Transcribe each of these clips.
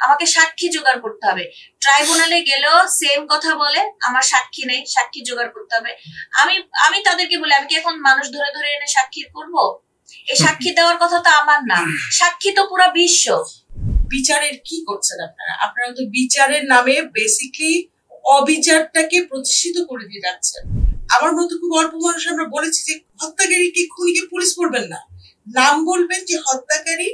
আমাকে সাক্ষী জোগাড় করতে হবে। ট্রাইব্যুনালে গেলেও সেম কথা বলে, আমার সাক্ষী নেই, সাক্ষী জোগাড় করতে হবে। আমি আমি তাদেরকে বলি, আমি কি এখন মানুষ ধরে ধরে এনে সাক্ষী করব? এই সাক্ষী দেওয়ার কথা তো আমার না, সাক্ষী তো পুরো বিশ্ব। বিচারের কি করছেন আপনারা? আপনারা তো বিচারের নামে বেসিকলি অবিচারটাকে প্রতিষ্ঠিত করে দিয়ে যাচ্ছেন। আমার মতো খুব অল্প মানুষ আমরা বলেছি যে হত্যাকারীকে, খুনিকে পুলিশ বলবেন না, নাম বলবেন যে হত্যাকারী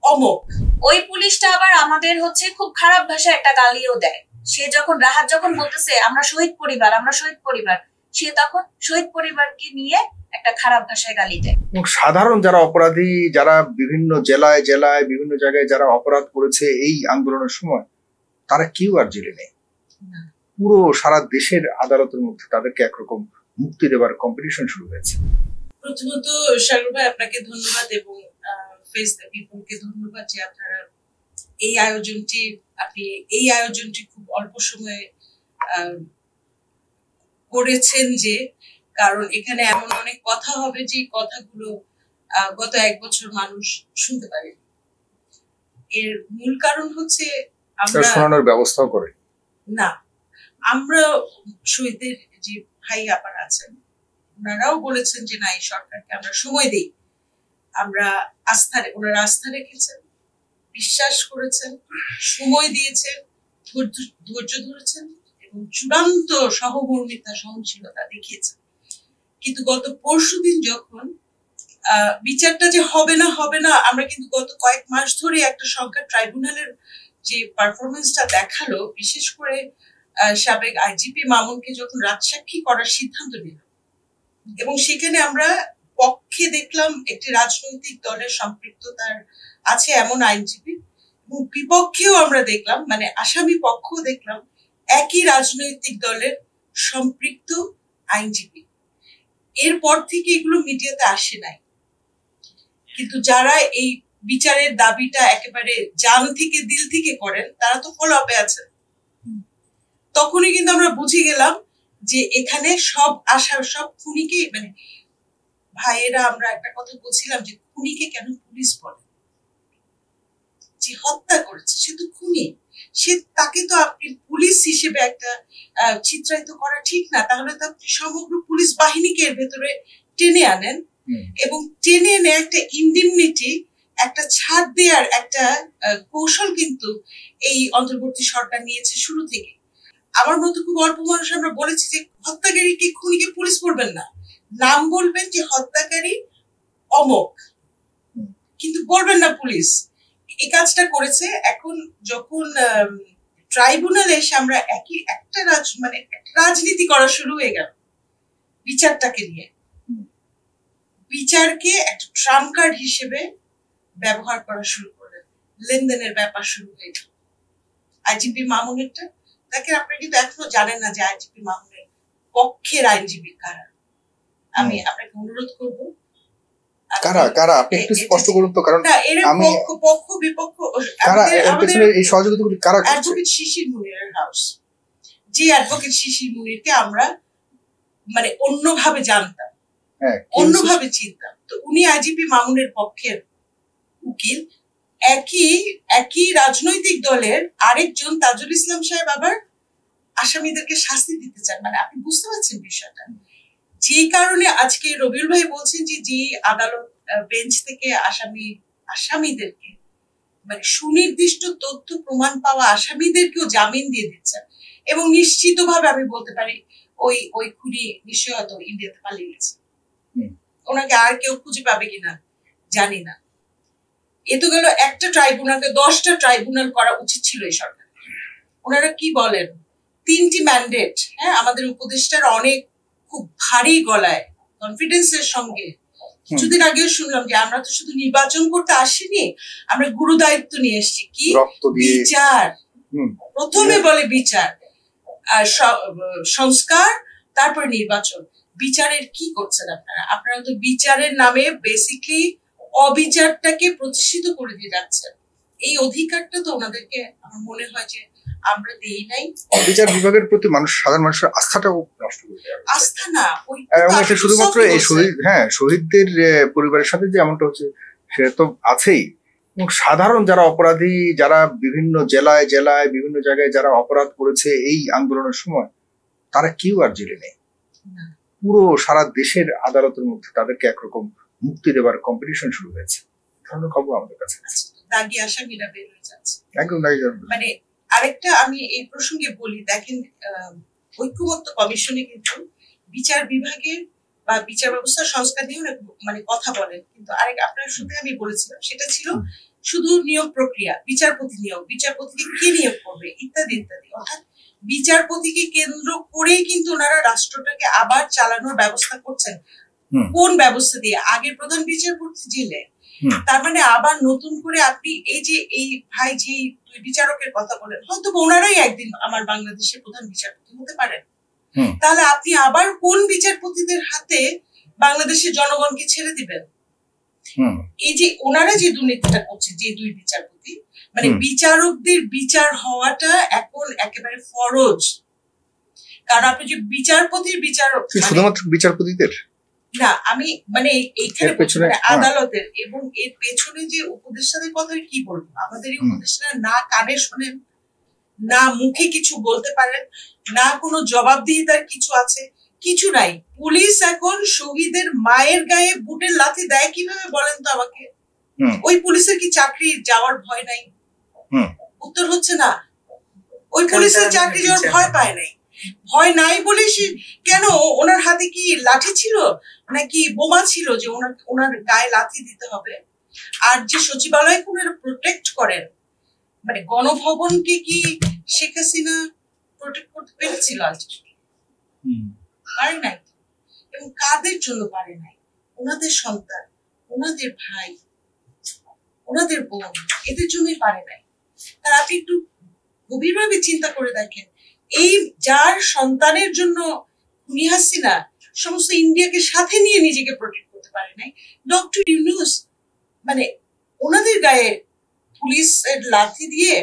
অমক। ওই পুলিশটা আবার আমাদের খুব খারাপ ভাষায় একটা গালিও দেয়। সে যখন রাহাত যখন বলতেছে আমরা শহীদ পরিবার, আমরা শহীদ পরিবার, সে তখন শহীদ পরিবারকে নিয়ে একটা খারাপ ভাষায় গালি দেয়। সাধারণ যারা অপরাধী, যারা বিভিন্ন জেলায় জেলায় বিভিন্ন জায়গায় যারা অপরাধ করেছে এই আন্দোলনের সময়, তারা কেউ আর জেলে নেই। পুরো সারা দেশের আদালতের মধ্যে তাদেরকে একরকম মুক্তি দেবার কম্পিটিশন শুরু হয়েছে। প্রথমত শাহরুখ ভাই আপনাকে ধন্যবাদ এবং ফেস দ্য পিপলকে ধন্যবাদ যে আপনারা এই আয়োজনটি খুব অল্প সময়ে করেছেন, যে কারণ এখানে এমন অনেক কথা হবে যে কথাগুলো গত 1 বছর মানুষ শুনতে পারে। এর মূল কারণ হচ্ছে আমরা শোনানোর ব্যবস্থাও করে না, আমরা শহীদদের যে ভাই আপার আছেন ওনারাও বলেছেন যে না, এই সরকারকে আমরা সময় দেই। ওনারা আস্থা রেখেছেন, বিশ্বাস করেছেন, সময় দিয়েছেন, ধৈর্য ধরেছেন এবং চূড়ান্ত সহমর্মিতা, সহনশীলতা দেখিয়েছেন। কিন্তু গত পরশুদিন যখন বিচারটা যে হবে না, আমরা কিন্তু গত কয়েক মাস ধরে একটা সংখ্যা ট্রাইব্যুনালের যে পারফরমেন্সটা দেখালো, বিশেষ করে সাবেক আইজিপি মামুনকে যখন রাজসাক্ষী করার সিদ্ধান্ত নিল এবং সেখানে আমরা পক্ষে দেখলাম একটি রাজনৈতিক দলের সম্পৃক্ততার আছে এমন আইনজীবী, এবং বিপক্ষেও আমরা দেখলাম, মানে আসামি পক্ষও দেখলাম একই রাজনৈতিক দলের সম্পৃক্ত আইনজীবী। এরপর থেকে এগুলো মিডিয়াতে আসে নাই, কিন্তু যারা এই বিচারের দাবিটা একেবারে জান থেকে দিল থেকে করেন তারা তো ফলো আপে আছেন। তখনই কিন্তু আমরা বুঝে গেলাম যে এখানে সব খুনিকে, মানে ভাইয়েরা আমরা একটা কথা বলছিলাম যে খুনিকে কেন পুলিশ বলে? যে হত্যা করেছে সে তো খুনি, তাকে তো আপনি পুলিশ হিসেবে একটা চিত্রায়িত করা ঠিক না। তাহলে তো আপনি সমগ্র পুলিশ বাহিনীকে এর ভেতরে টেনে আনেন এবং টেনে এনে একটা ইনডিমনিটি, একটা ছাড় দেওয়ার একটা কৌশল কিন্তু এই অন্তর্বর্তী সরকার নিয়েছে শুরু থেকে। আমার মতো খুব অল্প মানুষ আমরা বলেছি যে হত্যাকারীকে, খুনিকে পুলিশ বলবেন না, নাম বলবেন যে হত্যাকারী অমক, কিন্তু বলবেন না পুলিশ। এই কাজটা করেছে। এখন যখন ট্রাইব্যুনালে এসে আমরা একটা রাজনীতি করা শুরু হয়ে গেল বিচারটাকে নিয়ে, বিচারকে একটা ট্রাম্প কার্ড হিসেবে ব্যবহার করা শুরু করলেন, লেনদেনের ব্যাপার শুরু হয়ে গেল। আইজিপি মামুনেরটা দেখেন, আপনারা কিন্তু এখনো জানেন না যে আইজিপি মামুনের পক্ষের আইনজীবী কারা। আমি আপনাকে অনুরোধ করবো কারা আপনি একটু স্পষ্ট করুন তো, কারণ আমি পক্ষ বিপক্ষ কারা এর পেছনে এই সহযোগিতাগুলো কারা করছে? অ্যাডভোকেট শিশির মুনিরের হাউস, যে অ্যাডভোকেট শিশির মুনিরকে আমরা মানে অন্যভাবে জানতাম, অন্যভাবে চিনতাম, তো উনি আইজিপি মামুনের পক্ষের উকিল। একই রাজনৈতিক দলের আরেকজন তাজুল ইসলাম সাহেব আবার আসামিদেরকে শাস্তি দিতে চান। মানে আপনি বুঝতে পারছেন বিষয়টা? যে কারণে আজকে রবিউল ভাই বলছেন যে আদালত বেঞ্চ থেকে আসামিদেরকে, মানে সুনির্দিষ্ট তথ্য প্রমাণ পাওয়া আসামিদেরকেও জামিন দিয়ে দিচ্ছেন, এবং নিশ্চিতভাবে আমি বলতে পারি ওই খুনি নিশ্চয় হয়তো ইন্ডিয়াতে পালিয়ে গেছে। ওনাকে আর কেউ খুঁজে পাবে কিনা জানি না। এ তো গেল একটা ট্রাইব্যুনালকে, 10টা ট্রাইব্যুনাল করা উচিত ছিল এই সরকার। ওনারা কি বলেন, 3টি ম্যান্ডেট, আমাদের উপদেষ্টার অনেক খুব ভারী গলায় কনফিডেন্সের সঙ্গে কিছুদিন আগেও শুনলাম যে আমরা তো শুধু নির্বাচন করতে আসিনি, আমরা গুরু দায়িত্ব নিয়ে এসেছি। কি বিচার, প্রথমে বলে বিচার, সংস্কার, তারপর নির্বাচন। বিচারের কি করছেন আপনারা তো বিচারের নামে বেসিকলি অবিচারটাকে প্রতিষ্ঠিত করে দিয়ে যাচ্ছেন। এই অধিকারটা তো ওনাদেরকে আমার মনে হয় যে আমরা দেই নাই। বিচার বিভাগের প্রতি সাধারণ মানুষের আস্থাটাও নষ্ট করে দেওয়া, আস্থা না, এটা শুধুমাত্র এই শহীদদের পরিবারের সাথে যে এমনটা হচ্ছে সেটা তো আছেই, এবং সাধারণ যারা অপরাধী, যারা বিভিন্ন জেলায় জেলায় বিভিন্ন জায়গায় যারা অপরাধ করেছে এই আন্দোলনের সময়, তারা কেউ আর জেলে নেই। না। পুরো সারা দেশের আদালতের মধ্যে তাদেরকে একরকম মুক্তি দেবার কম্পিটিশন শুরু হয়েছে। ধরনের খবর আমাদের কাছে আছে। দাগি আসামিরা বের হয়ে যাচ্ছে। একদম দায়ী যাবে। মানে আরেকটা আমি এই প্রসঙ্গে বলি, দেখেন ঐক্যমত্য কমিশনে কিন্তু বিচার বিভাগের বা বিচার ব্যবস্থার সংস্কার নিয়ে অনেক মানে কথা বলেন, কিন্তু আরেক আপনার সাথে আমি বলেছিলাম সেটা ছিল শুধু নিয়োগ প্রক্রিয়া, বিচারপতি নিয়োগ, বিচারপতিকে কে নিয়োগ করবে ইত্যাদি ইত্যাদি। অর্থাৎ বিচারপতিকে কেন্দ্র করেই কিন্তু ওনারা রাষ্ট্রটাকে আবার চালানোর ব্যবস্থা করছেন। কোন ব্যবস্থা দিয়ে? আগের প্রধান বিচারপতি জেলে, তার মানে আবার নতুন করে আপনি এই যে এই ভাই যে দুই বিচারকের কথা বলেন, হয়তো ওনারাই একদিন আমার বাংলাদেশের প্রধান বিচারপতি হতে পারেন। তাহলে আপনি আবার কোন বিচারপতিদের হাতে বাংলাদেশের জনগণকে ছেড়ে দিবেন? এই যে ওনারা যে দুর্নীতিটা করছে, যে দুই বিচারপতি, মানে বিচারকদের বিচার হওয়াটা এখন একেবারে ফরজ। কারণ আপনি যে বিচারপতির বিচারক, শুধুমাত্র বিচারপতিদের না, আমি মানে এইখানে আদালতের এবং এর পেছনে যে উপদেষ্টাদের কথা কি বলবো, আমাদের এই উপদেষ্টারা না কানে শোনেন, না মুখে কিছু বলতে পারেন, না কোনো জবাবদিহিতার কিছু আছে, কিছু নাই। পুলিশ এখন শহীদের মায়ের গায়ে বুটের লাথি দেয় কিভাবে বলেন তো আমাকে? ওই পুলিশের কি চাকরি যাওয়ার ভয় নাই? উত্তর হচ্ছে না। ওই পুলিশের চাকরি যাওয়ার ভয় পায় নাই। ভয় নাই বলে সে কেন, ওনার হাতে কি লাঠি ছিল নাকি বোমা ছিল যে ওনার গায়ে লাথি দিতে হবে? আর যে সচিবালয়কে ওনারা প্রোটেক্ট করেন, মানে গণভবনকে কি শেখ হাসিনা প্রোটেক্ট করতে পেরেছিল? পারে নাই। এবং কাদের জন্য পারে নাই? ওনাদের সন্তান, ওনাদের ভাই, ওনাদের বোন, এদের জন্যই পারে নাই। তার আপনি একটু গভীরভাবে চিন্তা করে দেখেন, এই যার সন্তানের জন্য খুনি হাসিনা সমস্ত ইন্ডিয়াকে সাথে নিয়ে নিজেকে প্রোটেক্ট করতে পারে নাই, ডক্টর ইউনূস মানে ওনাদের গায়ে পুলিশের লাঠি দিয়ে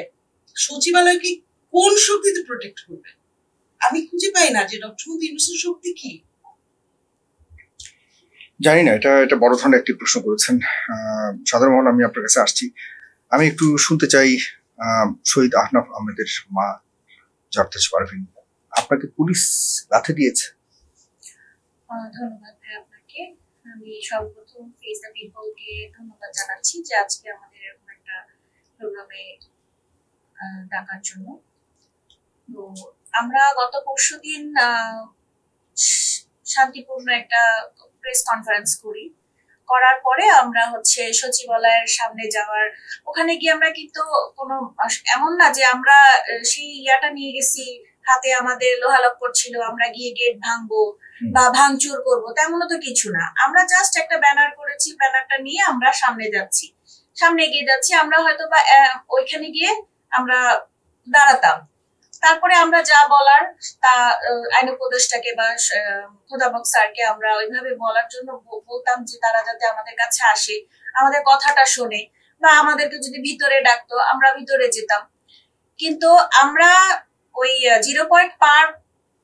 সচিবালয়কে কোন শক্তিতে প্রোটেক্ট করবে? আমি খুঁজে পাই না যে ডক্টর ইউনূসের শক্তি কি। জানি না, এটা বড় ধরনের একটি প্রশ্ন করেছেন সাধারণ মহল। আমি আপনার কাছে আসছি, আমি একটু শুনতে চাই শহীদ আহনাফ আহমেদের মা জারতাজ পারভিন, আপনাকে পুলিশ লাথি দিয়েছে? ধন্যবাদ ভাই আপনাকে। আমি সর্বপ্রথম ফেস দ্য পিপলকে ধন্যবাদ জানাচ্ছি যে আজকে আমাদের এরকম একটা প্রোগ্রামে ডাকার জন্য। তো আমরা গত পরশুদিন শান্তিপূর্ণ একটা প্রেস কনফারেন্স করার পরে আমরা সচিবালয়ের সামনে যাওয়ার, ওখানে গিয়ে আমরা কিন্তু কোনো এমন না যে আমরা সেই ইয়াটা নিয়ে গেছি হাতে, আমাদের লোহালক্কর ছিল আমরা গিয়ে গেট ভাঙবো বা ভাঙচুর করবো, তেমনও তো কিছু না। আমরা জাস্ট একটা ব্যানার করেছি, ব্যানারটা নিয়ে আমরা সামনে এগিয়ে যাচ্ছি। আমরা হয়তো বা ওইখানে গিয়ে আমরা দাঁড়াতাম, তারপরে আমরা যা বলার তা আইন উপদেষ্টাকে বা খোদাবক স্যারকে আমরা ওইভাবে বলার জন্য বলতাম যে তারা যাতে আমাদের কাছে আসে, আমাদের কথাটা শোনে, বা আমাদেরকে যদি ভিতরে ডাকতো আমরা ভিতরে যেতাম। কিন্তু আমরা ওই 0 পয়েন্ট পার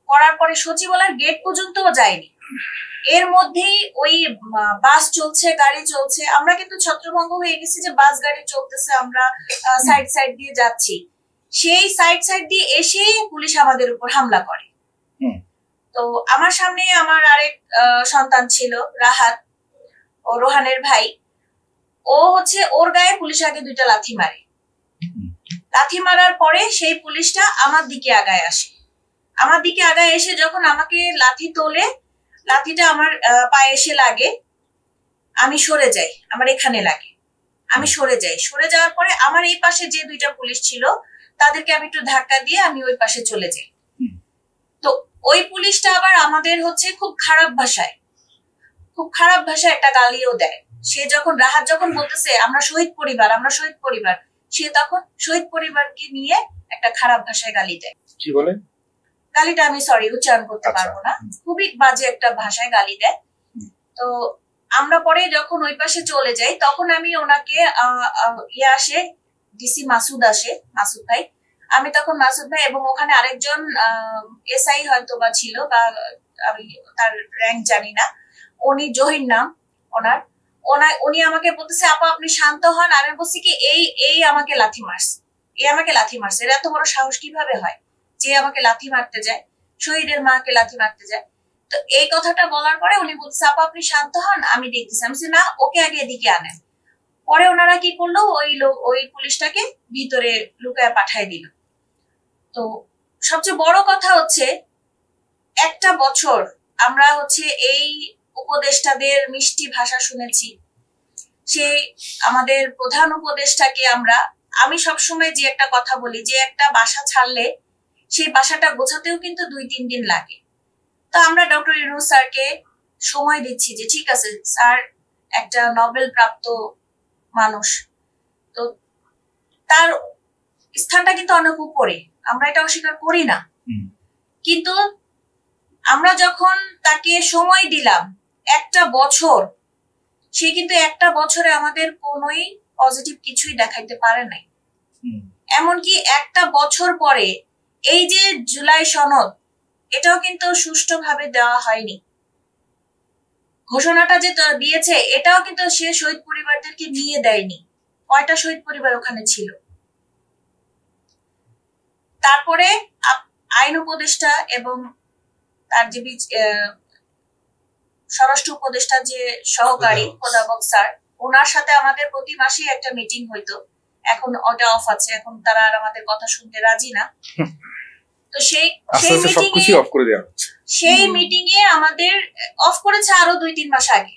করার পরে সচিবালয়ের গেট পর্যন্তও যাইনি। এর মধ্যেই ওই বাস চলছে, গাড়ি চলছে, আমরা কিন্তু ছত্রভঙ্গ হয়ে গেছি যে বাস গাড়ি চলতেছে, আমরা সাইড দিয়ে যাচ্ছি। সেই সাইড দিয়ে এসেই পুলিশ আমাদের উপর হামলা করে। তো আমার সামনে আমার আরেক সন্তান ছিল রাহাত, ও রোহানের ভাই, ও ওর গায়ে পুলিশ আগে 2টা লাথি মারে। লাথি মারার পরে সেই পুলিশটা আমার দিকে আগায় আসে। আমার দিকে আগায় এসে যখন আমাকে লাথি তোলে, লাথিটা আমার পায়ে এসে লাগে, আমি সরে যাই, আমার এখানে লাগে, আমি সরে যাওয়ার পরে আমার এই পাশে যে 2টা পুলিশ ছিল তাদেরকে আমি একটু ধাক্কা দিয়ে আমি ওই পাশে চলে যাই। তো ওই পুলিশটা আবার আমাদের খুব খারাপ ভাষায় একটা গালিও দেয়। সে রাহাত যখন বলতেছে আমরা শহীদ পরিবার, সে তখন শহীদ পরিবারকে নিয়ে একটা খারাপ ভাষায় গালি দেয়। কি বলে? গালিটা আমি উচ্চারণ করতে পারবো না, খুবই বাজে একটা ভাষায় গালি দেয়। তো আমরা পরে যখন ওই পাশে চলে যাই তখন আমি ওনাকে আসে ডিসি মাসুদ ভাই, আমি তখন মাসুদ ভাই এবং ওখানে আরেকজন এসআই হয়তো বা ছিল, বা আমি তার র্যাঙ্ক জানি না, উনি জহির নাম ওনার, উনি আমাকে বলতেছে আপা আপনি শান্ত হন। আমি বলছি কি এই আমাকে লাথি মারছে, এর এত বড় সাহস কিভাবে হয় যে আমাকে লাথি মারতে যায়, শহীদের মাকে লাথি মারতে যায়। তো এই কথাটা বলার পরে উনি বলছে আপা আপনি শান্ত হন, আমি দেখতেছি। আমি বলছি না, ওকে আগে এদিকে আনেন। পরে ওনারা কি করলো, ওই পুলিশটাকে ভিতরে লুকায় পাঠায় দিল। তো সবচেয়ে বড় কথা হচ্ছে একটা বছর আমরা হচ্ছে এই উপদেষ্টাদের মিষ্টি ভাষা শুনেছি। সেই আমাদের প্রধান উপদেষ্টাকে আমি সবসময় যে একটা কথা বলি যে একটা বাসা ছাড়লে সেই বাসাটা গোছাতেও কিন্তু 2-3 দিন লাগে। তো আমরা ডক্টর ইউনূস স্যারকে সময় দিচ্ছি যে ঠিক আছে স্যার একটা নোবেল প্রাপ্ত মানুষ, তো তার স্থানটা কিন্তু অনেক উপরে, আমরা এটা অস্বীকার করি না। কিন্তু আমরা যখন তাকে সময় দিলাম একটা বছর, সে কিন্তু একটা বছরে আমাদের কোনোই পজিটিভ কিছুই দেখাইতে পারে নাই। এমনকি একটা বছর পরে এই যে জুলাই সনদ, এটাও কিন্তু সুষ্ঠুভাবে দেওয়া হয়নি। ঘোষণাটা যে দিয়েছে এটাও কিন্তু সে শহীদ পরিবারদেরকে নিয়ে দেয়নি। কয়টা শহীদ পরিবার ওখানে ছিল? তারপরে আইন উপদেষ্টা এবং তার যে স্বরাষ্ট্র উপদেষ্টা যে সহকারী খোদাবক স্যার, ওনার সাথে আমাদের প্রতি মাসেই একটা মিটিং হইতো। এখন ওটা অফ আছে, এখন তারা আর আমাদের কথা শুনতে রাজি না। তো সেই মিটিং এ আমাদের অফ করেছে আরো 2-3 মাস আগে।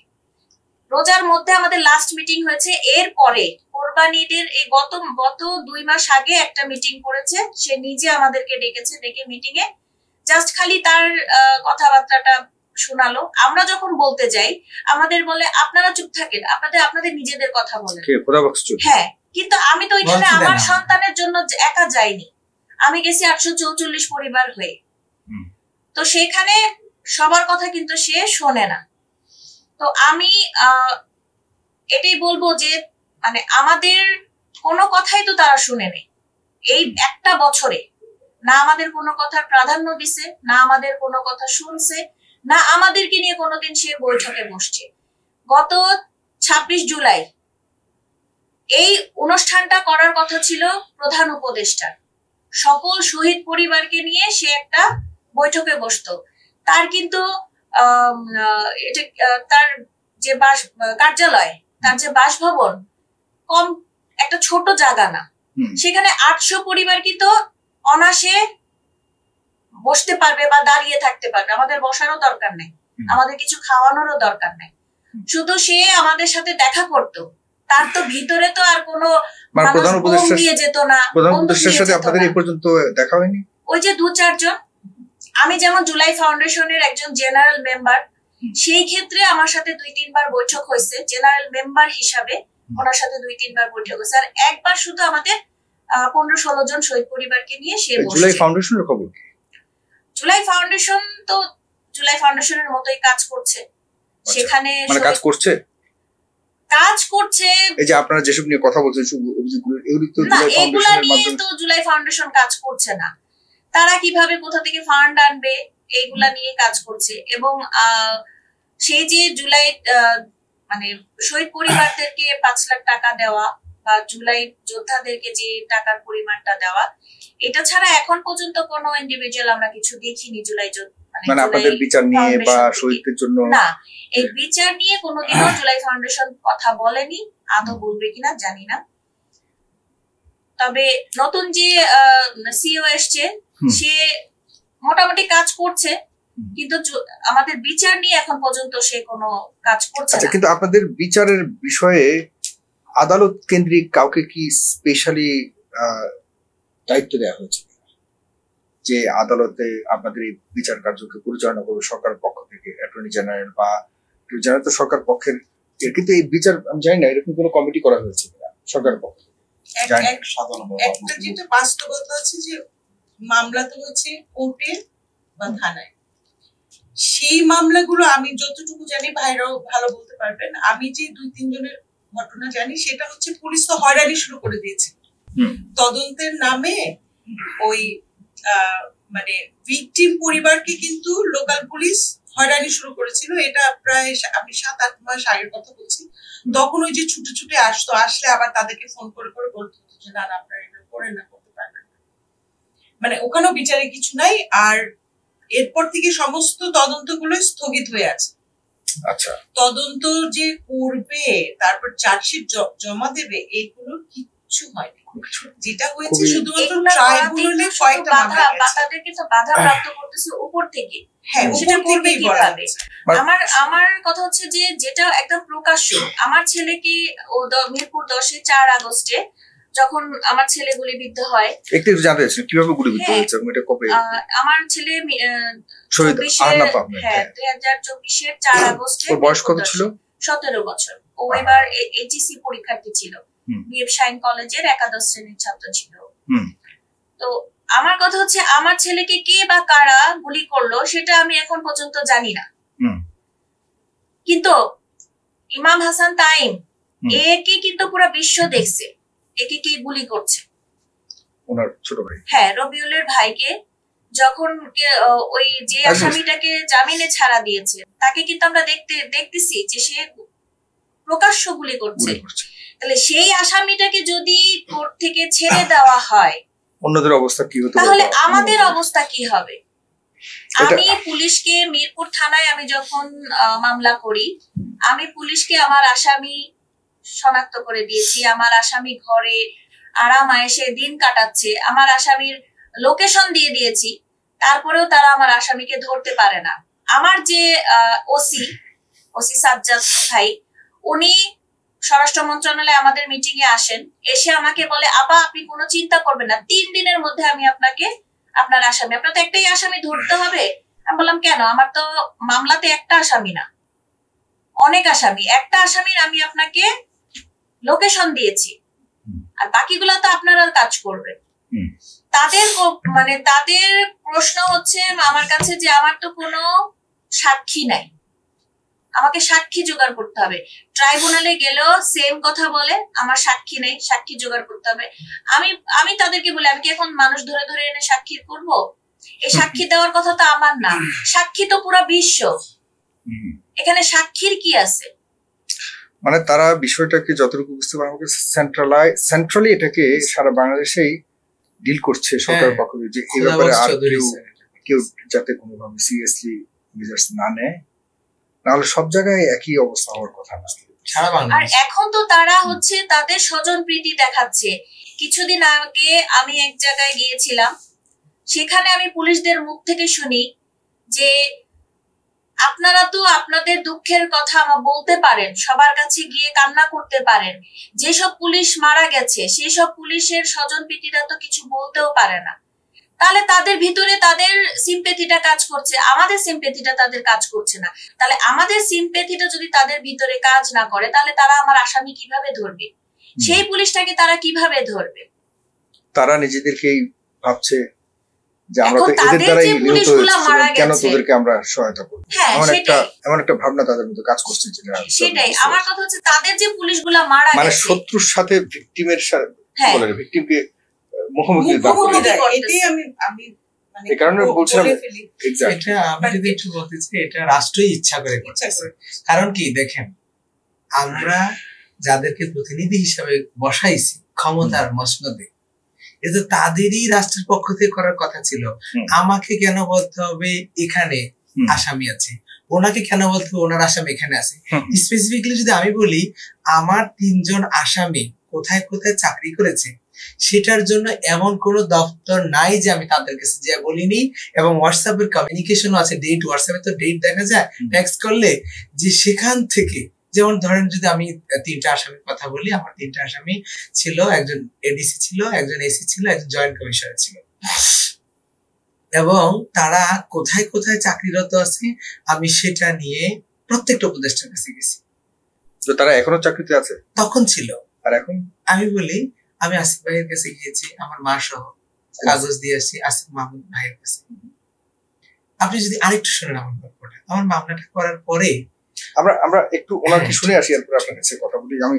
রোজার মধ্যে আমাদের লাস্ট মিটিং হয়েছে। এর পরে কোরবানিদের এই গত 2 মাস আগে একটা মিটিং করেছে, সে নিজে আমাদেরকে ডেকেছে, ডেকে মিটিং এ জাস্ট খালি তার কথাবার্তাটা শোনালো। আমরা যখন বলতে যাই আমাদের বলে আপনারা চুপ থাকেন, আপনাদের নিজেদের কথা বলেন। হ্যাঁ, কিন্তু আমি তো ওইখানে আমার সন্তানের জন্য একা যাইনি, আমি গেছি 844 পরিবার হয়ে। তো সেখানে সবার কথা কিন্তু সে শোনে না। তো আমি এটাই বলবো যে মানে আমাদের কোনো কথাই তো তারা শুনে নেই এই একটা বছরে। না আমাদের কোনো কথার প্রাধান্য দিছে, না আমাদের কোনো কথা শুনছে, না আমাদেরকে নিয়ে কোনোদিন সে বৈঠকে বসছে। গত 26 জুলাই এই অনুষ্ঠানটা করার কথা ছিল প্রধান উপদেষ্টার, সকল শহীদ পরিবারকে নিয়ে সে একটা বৈঠকে বসতো। তার কিন্তু তার যে কার্যালয়, তার যে বাসভবন কম একটা ছোট জায়গা না, সেখানে 800 পরিবার কিন্তু অনাসে বসতে পারবে বা দাঁড়িয়ে থাকতে পারবে। আমাদের বসারও দরকার নেই, আমাদের কিছু খাওয়ানোরও দরকার নেই, শুধু সে আমাদের সাথে দেখা করতো। তার তো ভিতরে তো আর কোনো প্রধান উপদেষ্টা নিয়ে যেত না। প্রধান উপদেষ্টার সাথে আপনাদের এই পর্যন্ত দেখা হয়নি? ওই যে 2-4 জন, আমি যেমন জুলাই ফাউন্ডেশনের একজন জেনারেল মেম্বার, সেই ক্ষেত্রে আমার সাথে 2-3 বার বৈঠক হয়েছে জেনারেল মেম্বার হিসাবে, ওনার সাথে 2-3 বার বৈঠক হয়েছে। আর একবার শুধু আমাদের 15-16 জন শহীদ পরিবারকে নিয়ে সে বসছে। জুলাই ফাউন্ডেশনের খবর কি? জুলাই ফাউন্ডেশন তো জুলাই ফাউন্ডেশনের মতোই কাজ করছে। সেখানে মানে কাজ করছে এই যে আপনারা যেসব নিয়ে কথা বলছেন এগুলো তো জুলাই ফাউন্ডেশনের মাধ্যমে, তো জুলাই ফাউন্ডেশন কাজ করছে না। তারা কিভাবে কোথা থেকে ফান্ড আনবে এইগুলা নিয়ে কাজ করছে। এবং সেই যে জুলাই মানে শহীদ পরিবারদেরকে 5 লাখ টাকা দেওয়া বা জুলাই যোদ্ধাদেরকে যে টাকার পরিমাণটা দেওয়া, এটা ছাড়া এখন পর্যন্ত কোনো ইন্ডিভিজুয়াল আমরা কিছু দেখিনি জুলাই মানে আপনাদের বিচার নিয়ে বা শহীদদের জন্য না। এই বিচার নিয়ে কোনোদিনও জুলাই ফাউন্ডেশন কথা বলেনি, আদৌ বলবে কিনা জানি না। তবে নতুন যে সিইও এসছে সে মোটামুটি কাজ করছে, কিন্তু আমাদের বিচার নিয়ে এখন পর্যন্ত সে কোনো কাজ করছে না। কিন্তু আপনাদের বিচারের বিষয়ে আদালত কেন্দ্রিক কাউকে কি স্পেশালি দায়িত্ব দেওয়া হয়েছে যে আদালতে আপনাদের এই বিচার কার্যকে পরিচালনা করবে সরকারের পক্ষ থেকে? অ্যাটর্নি জেনারেল বা জেনারেল তো সরকার পক্ষের, কিন্তু এই বিচার আমি জানি না এরকম কোনো কমিটি করা হয়েছে কিনা সরকারের পক্ষ থেকে। একটা যেটা বাস্তবতা আছে যে মামলা তো হচ্ছে কোর্টে বা থানায়, সেই মামলাগুলো আমি যতটুকু জানি ভাইরাও ভালো বলতে পারবেন, আমি যে 2-3 জনের ঘটনা জানি সেটা হচ্ছে পুলিশ তো হয়রানি শুরু করে দিয়েছে তদন্তের নামে। ওই মানে ভিকটিম পরিবারকে কিন্তু লোকাল পুলিশ হয়রানি শুরু করেছিল। এটা প্রায় আমি 7-8 মাস আগের কথা বলছি। তখন ওই যে ছুটে ছুটে আসতো, আসলে আবার তাদেরকে ফোন করে করে বলতো যে না আপনারা এটা করে না, করতে পারবেন না। মানে ওখানেও বিচারে কিছু নাই। আর এরপর থেকে সমস্ত তদন্তগুলো স্থগিত হয়ে আছে। আচ্ছা, তদন্ত যে করবে, তারপর চার্জশিট জমা দেবে, এইগুলো কিচ্ছু হয়নি। যেটা হয়েছে শুধুমাত্র ট্রাইব্যুনালে কয়েকটা মামলা গেছে। তাদেরকে তো বাধা প্রাপ্ত করতেছে উপর থেকে। হ্যাঁ, সেটা করবে কিভাবে? মানে আমার কথা হচ্ছে যে যেটা একদম প্রকাশ্য, আমার ছেলেকে মিরপুর 10-এ 4 আগস্টে যখন আমার ছেলে গুলিবিদ্ধ হয়, একটু জানতে চাচ্ছি কিভাবে গুলিবিদ্ধ হ্যাঁ, হয়েছে এবং এটা কবে আমার ছেলে শহীদ 24-এ আহনাফ আহমেদ, হ্যাঁ 2024-এর 4 আগস্টে ওর বয়স কত ছিল? 17 বছর। ও এবার এইচএসসি পরীক্ষার্থী ছিল। হুম। বিএফ শাইন কলেজের একাদশ শ্রেণীর ছাত্র ছিল। হুম। তো আমার কথা হচ্ছে আমার ছেলেকে কে বা কারা গুলি করলো সেটা আমি এখন পর্যন্ত জানি না। হুম। কিন্তু ইমাম হাসান তাইম হুম। একে কিন্তু পুরো বিশ্ব দেখছে একে কে গুলি করছে। ওনার ছোট ভাই, হ্যাঁ, রবিউলের ভাইকে যখন ওই যে আসামিটাকে জামিনে ছাড়া দিয়েছে তাকে কিন্তু আমরা দেখতেছি যে সে প্রকাশ্য গুলি করছে। গুলি করছে। তাহলে সেই আসামিটাকে যদি কোর্ট থেকে ছেড়ে দেওয়া হয়, অন্যদের অবস্থা কি হতে পারে? তাহলে আমাদের অবস্থা কি হবে? এটা- আমি পুলিশকে মিরপুর থানায় আমি যখন মামলা করি, আমি পুলিশকে আমার আসামি শনাক্ত করে দিয়েছি। আমার আসামি ঘরে আরাম আয়েশে দিন কাটাচ্ছে, আমার আসামির লোকেশন দিয়ে দিয়েছি, তারপরেও তারা আমার আসামিকে ধরতে পারে না। আমার যে ওসি সাজ্জাদ ভাই, উনি স্বরাষ্ট্র মন্ত্রণালয়ে আমাদের মিটিং এ আসেন, এসে আমাকে বলে আপা আপনি কোনো চিন্তা করবেন না, 3 দিনের মধ্যে আমি আপনাকে আপনার আসামি, আপনার তো একটাই আসামি ধরতে হবে। আমি বললাম কেন? আমার তো মামলাতে একটা আসামি না, অনেক আসামি। একটা আসামির আমি আপনাকে লোকেশন দিয়েছি, আর বাকিগুলা তো আপনারা কাজ করবেন। তাদের তাদের প্রশ্ন হচ্ছে আমার কাছে যে আমার তো কোনো সাক্ষী নাই, আমাকে সাক্ষী জোগাড় করতে হবে। ট্রাইব্যুনালে গেলেও সেম কথা বলে, আমার সাক্ষী নেই, সাক্ষী জোগাড় করতে হবে। আমি তাদেরকে বলি আমি কি এখন মানুষ ধরে ধরে এনে সাক্ষী করব? এই সাক্ষী দেওয়ার কথা তো আমার না, সাক্ষী তো পুরো বিশ্ব। এখানে সাক্ষীর কি আছে? মানে তারা বিষয়টাকে যতটুকু বুঝতে পারে, আমাকে সেন্ট্রালি এটাকে সারা বাংলাদেশেই ডিল করছে সরকার পক্ষ থেকে, যে এই ব্যাপারে আর কেউ যাতে কোনোভাবে সিরিয়াসলি মেজার্স না নেয়, নাহলে সব জায়গায় একই অবস্থা হওয়ার কথা না। আর এখন তো তারা হচ্ছে তাদের স্বজন প্রীতি দেখাচ্ছে। কিছুদিন আগে আমি এক জায়গায় গিয়েছিলাম, সেখানে আমি পুলিশদের মুখ থেকে শুনি যে আপনারা তো আপনাদের দুঃখের কথা বলতে পারেন, সবার কাছে গিয়ে কান্না করতে পারেন, যেসব পুলিশ মারা গেছে সেই সব পুলিশের স্বজন প্রীতিরা তো কিছু বলতেও পারে না। তাহলে তাদের ভিতরে তাদের সিম্পেথিটা কাজ করছে, আমাদের সিম্পেথিটা তাদের কাজ করছে না। তাহলে আমাদের সিম্পেথিটা যদি তাদের ভিতরে কাজ না করে, তাহলে তারা আমার আসামি কিভাবে ধরবে? সেই পুলিশটাকে তারা কিভাবে ধরবে? তারা নিজেদেরকেই ভাবছে যে আমরা তো এদের দ্বারাই নিহত হয়েছি, কেন তোদেরকে আমরা সহায়তা করব? এমন একটা ভাবনা তাদের মধ্যে কাজ করছে। সেটাই আমার কথা হচ্ছে, তাদের যে পুলিশগুলা মারা গেছে, মানে শত্রুর সাথে ভিকটিমের বলে ভিকটিমকে মুখোমুখি এটাই আমি মানে এই কারণে বলছিলাম এটা আমি যদি একটু বলতে চাই, এটা রাষ্ট্রই ইচ্ছা করে করতেছে। কারণ কি দেখেন, আমরা যাদেরকে প্রতিনিধি হিসাবে বসাইছি ক্ষমতার মসনদে, এটা তাদেরই রাষ্ট্রের পক্ষ থেকে করার কথা ছিল। আমাকে কেন বলতে হবে এখানে আসামি আছে, ওনাকে কেন বলতে হবে ওনার আসামি এখানে আছে? স্পেসিফিকলি যদি আমি বলি, আমার 3 জন আসামি কোথায় কোথায় চাকরি করেছে সেটার জন্য এমন কোন দপ্তর নাই যে আমি তাদের কাছে যে বলিনি। এবং হোয়াটসঅ্যাপের কমিউনিকেশনও আছে, ডেট হোয়াটসঅ্যাপে তো ডেট দেখা যায় টেক্সট করলে, যে সেখান থেকে যেমন ধরেন যদি আমি 3টা আসামির কথা বলি, আমার 3টা আসামি ছিল, একজন এডিসি ছিল, একজন এসি ছিল, একজন জয়েন্ট কমিশনার ছিল, এবং তারা কোথায় কোথায় চাকরিরত আছে আমি সেটা নিয়ে প্রত্যেকটা উপদেষ্টার কাছে গেছি। তো তারা এখনো চাকরিতে আছে? তখন ছিল। আর এখন আমি বলি, আমি আসিফ ভাইয়ের কাছে গিয়েছি, আমার মা সহ কাগজ দিয়ে আসছি আসিফ মাহমুদ ভাইয়ের কাছে। আপনি যদি আরেকটু শুনেন আমার গল্পটা, আমার মামলাটা করার পরে আমরা একটু ওনাকে শুনে আসি, এরপর আপনার কাছে কথা বলি। আমি